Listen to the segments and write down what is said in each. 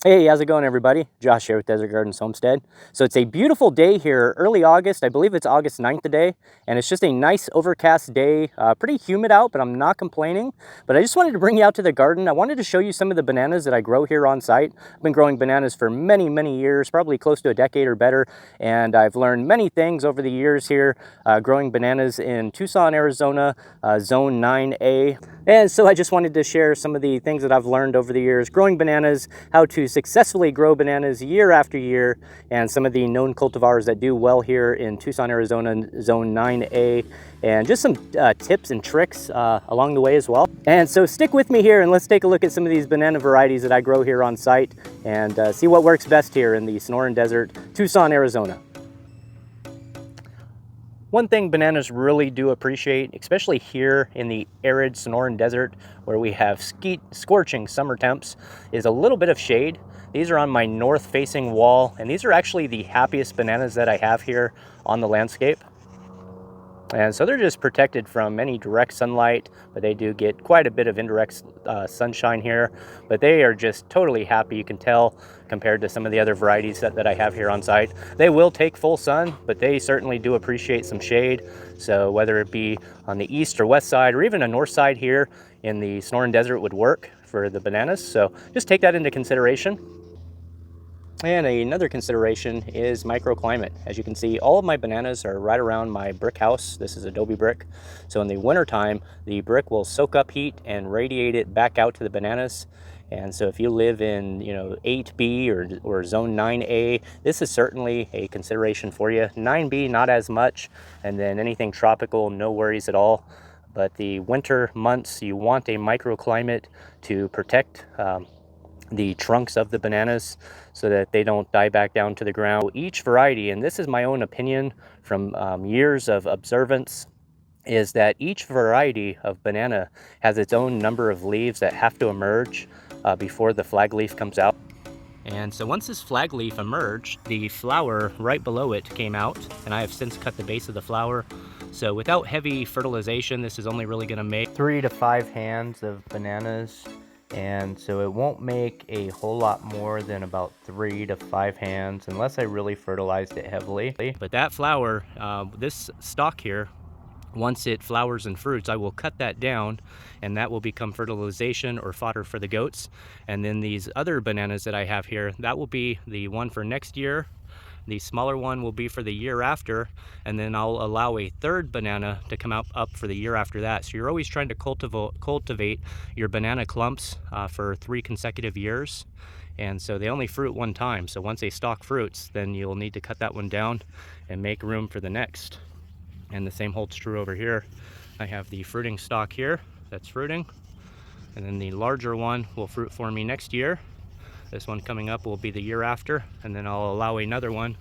Hey, how's it going, everybody? Josh here with Desert Gardens Homestead. So it's a beautiful day here, early August. I believe it's August 9th today, and it's just a nice overcast day. Pretty humid out, but I'm not complaining. But I just wanted to bring you out to the garden. I wanted to show you some of the bananas that I grow here on site. I've been growing bananas for many, many years, probably close to a decade or better, and I've learned many things over the years here growing bananas in Tucson, Arizona, Zone 9A. And so I just wanted to share some of the things that I've learned over the years growing bananas, how to successfully grow bananas year after year, and some of the known cultivars that do well here in Tucson, Arizona, Zone 9A, and just some tips and tricks along the way as well. And so stick with me here and let's take a look at some of these banana varieties that I grow here on site and see what works best here in the Sonoran Desert, Tucson, Arizona. One thing bananas really do appreciate, especially here in the arid Sonoran Desert where we have scorching summer temps, is a little bit of shade. These are on my north facing wall, and these are actually the happiest bananas that I have here on the landscape. And so they're just protected from any direct sunlight, but they do get quite a bit of indirect sunshine here. But they are just totally happy, you can tell, compared to some of the other varieties that I have here on site. They will take full sun, but they certainly do appreciate some shade. So whether it be on the east or west side, or even a north side here in the Sonoran Desert would work for the bananas. So just take that into consideration. And another consideration is microclimate. As you can see, all of my bananas are right around my brick house. This is adobe brick. So in the wintertime, the brick will soak up heat and radiate it back out to the bananas. And so if you live in, 8B or zone 9A, this is certainly a consideration for you. 9B, not as much. And then anything tropical, no worries at all. But the winter months, you want a microclimate to protect the trunks of the bananas so that they don't die back down to the ground. Each variety, and this is my own opinion from years of observance, is that each variety of banana has its own number of leaves that have to emerge before the flag leaf comes out. And so once this flag leaf emerged, the flower right below it came out, and I have since cut the base of the flower. So without heavy fertilization, this is only really going to make 3 to 5 hands of bananas. And so it won't make a whole lot more than about 3 to 5 hands unless I really fertilized it heavily. But that flower, this stalk here, once it flowers and fruits, I will cut that down and that will become fertilization or fodder for the goats. And then these other bananas that I have here, that will be the one for next year. The smaller one will be for the year after, and then I'll allow a third banana to come up for the year after that. So you're always trying to cultivate your banana clumps for 3 consecutive years. And so they only fruit one time. So once a stalk fruits, then you'll need to cut that one down and make room for the next. And the same holds true over here. I have the fruiting stalk here that's fruiting, and then the larger one will fruit for me next year. This one coming up will be the year after, and then I'll allow another one,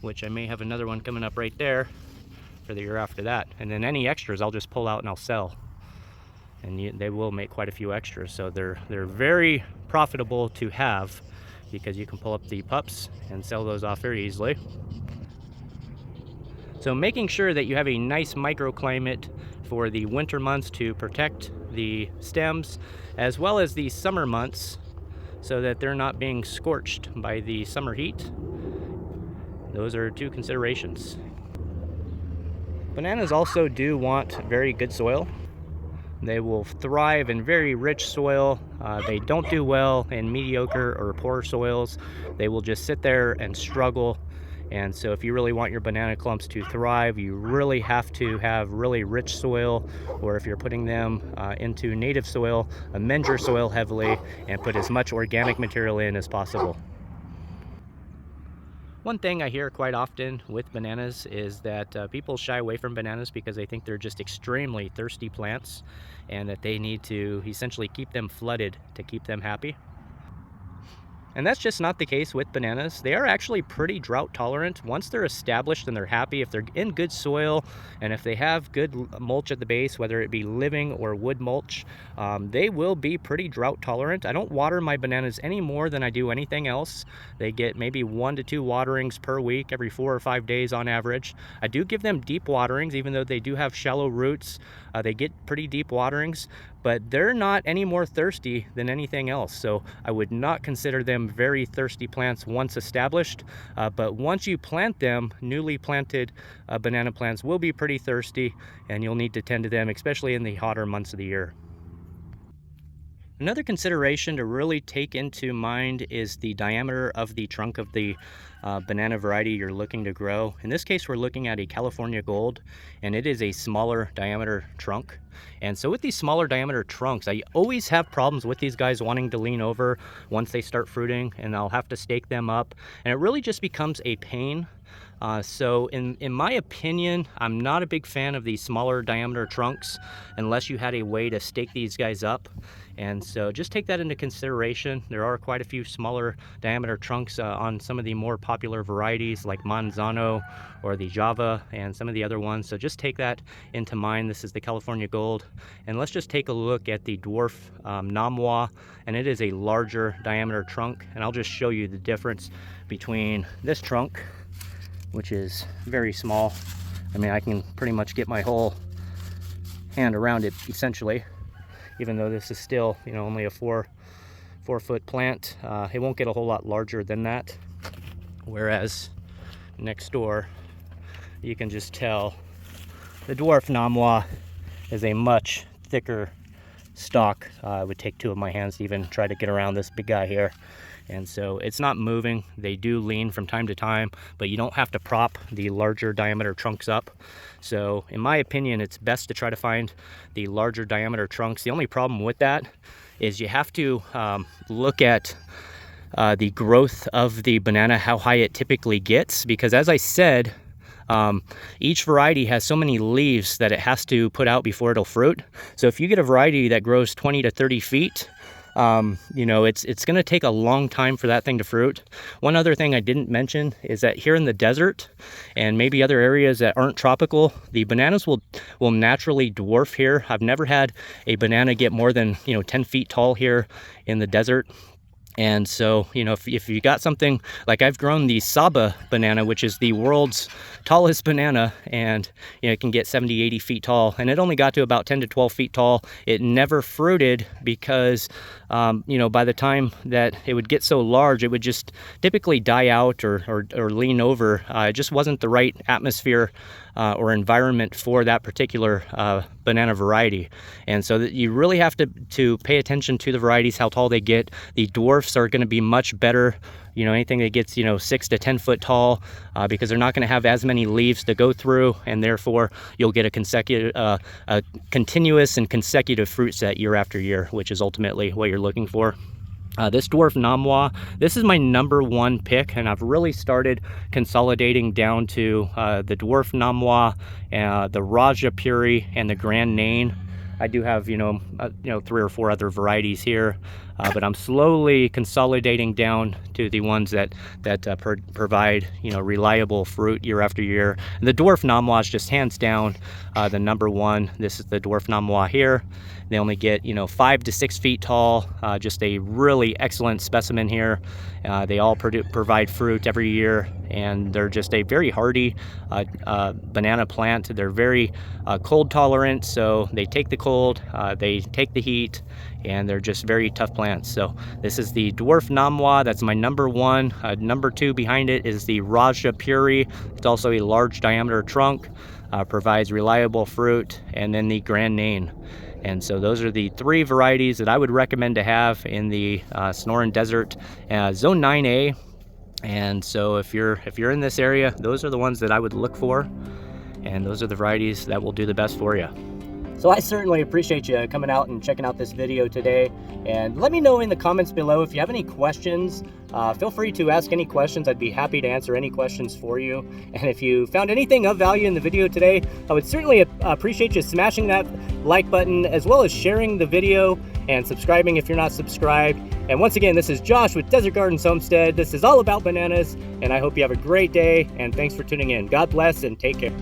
which I may have another one coming up right there for the year after that. And then any extras I'll just pull out and I'll sell. And they will make quite a few extras. So they're very profitable to have because you can pull up the pups and sell those off very easily. So making sure that you have a nice microclimate for the winter months to protect the stems, as well as the summer months, so that they're not being scorched by the summer heat. Those are 2 considerations. Bananas also do want very good soil. They will thrive in very rich soil. They don't do well in mediocre or poor soils. They will just sit there and struggle. And so if you really want your banana clumps to thrive, you really have to have really rich soil, or if you're putting them into native soil, amend your soil heavily and put as much organic material in as possible. One thing I hear quite often with bananas is that people shy away from bananas because they think they're just extremely thirsty plants and that they need to essentially keep them flooded to keep them happy. And that's just not the case with bananas. They are actually pretty drought tolerant. Once they're established and they're happy, if they're in good soil and if they have good mulch at the base, whether it be living or wood mulch, they will be pretty drought tolerant. I don't water my bananas any more than I do anything else. They get maybe 1 to 2 waterings per week, every 4 or 5 days on average. I do give them deep waterings, even though they do have shallow roots. They get pretty deep waterings, but they're not any more thirsty than anything else. So I would not consider them very thirsty plants once established, but once you plant them, newly planted banana plants will be pretty thirsty, and you'll need to tend to them, especially in the hotter months of the year. Another consideration to really take into mind is the diameter of the trunk of the banana variety you're looking to grow. In this case, we're looking at a California Gold, and it is a smaller diameter trunk. And so with these smaller diameter trunks, I always have problems with these guys wanting to lean over once they start fruiting, and I'll have to stake them up, and it really just becomes a pain. So in my opinion, I'm not a big fan of these smaller diameter trunks unless you had a way to stake these guys up. And so just take that into consideration. There are quite a few smaller diameter trunks on some of the more popular varieties like Manzano or the Java and some of the other ones. So just take that into mind. This is the California Gold. And let's just take a look at the dwarf Namwa, and it is a larger diameter trunk. And I'll just show you the difference between this trunk, which is very small. I mean, I can pretty much get my whole hand around it essentially, even though this is still, you know, only a four foot plant. It won't get a whole lot larger than that. Whereas next door, you can just tell the dwarf Namwa is a much thicker stalk. It would take two of my hands to even try to get around this big guy here. And so it's not moving. They do lean from time to time, but you don't have to prop the larger diameter trunks up. So in my opinion, it's best to try to find the larger diameter trunks. The only problem with that is you have to look at the growth of the banana, how high it typically gets, because as I said, each variety has so many leaves that it has to put out before it'll fruit. So if you get a variety that grows 20 to 30 feet, you know, it's going to take a long time for that thing to fruit. One other thing I didn't mention is that here in the desert and maybe other areas that aren't tropical, the bananas will naturally dwarf here. I've never had a banana get more than, 10 feet tall here in the desert. And so, if you got something like I've grown the Saba banana, which is the world's tallest banana, and it can get 70, 80 feet tall, and it only got to about 10 to 12 feet tall. It never fruited because, by the time that it would get so large, it would just typically die out or lean over. It just wasn't the right atmosphere or environment for that particular banana variety. And so that you really have to pay attention to the varieties, how tall they get. The dwarfs are going to be much better, anything that gets 6 to 10 foot tall, because they're not going to have as many leaves to go through, and therefore you'll get a continuous and consecutive fruit set year after year, which is ultimately what you're looking for. This dwarf Namwa, this is my #1 pick, and I've really started consolidating down to the dwarf Namwa, the Raja Puri, and the Grand Nain. I do have 3 or 4 other varieties here, but I'm slowly consolidating down to the ones that provide reliable fruit year after year. And the dwarf Namwa is just hands down the #1. This is the dwarf Namwa here. They only get 5 to 6 feet tall. Just a really excellent specimen here. They all provide fruit every year, and they're just a very hardy banana plant. They're very cold tolerant, so they take the cold, they take the heat, and they're just very tough plants. So this is the dwarf Namwa. That's my #1. #2 behind it is the Raja Puri. It's also a large diameter trunk, provides reliable fruit, and then the Grand Nain. And so those are the 3 varieties that I would recommend to have in the Sonoran Desert Zone 9A. And so if you're in this area, those are the ones that I would look for, and those are the varieties that will do the best for you. So I certainly appreciate you coming out and checking out this video today. And let me know in the comments below if you have any questions. Feel free to ask any questions. I'd be happy to answer any questions for you. And if you found anything of value in the video today, I would certainly appreciate you smashing that like button, as well as sharing the video and subscribing if you're not subscribed. And once again, this is Josh with Desert Gardens Homestead. This is all about bananas, and I hope you have a great day, and thanks for tuning in. God bless and take care.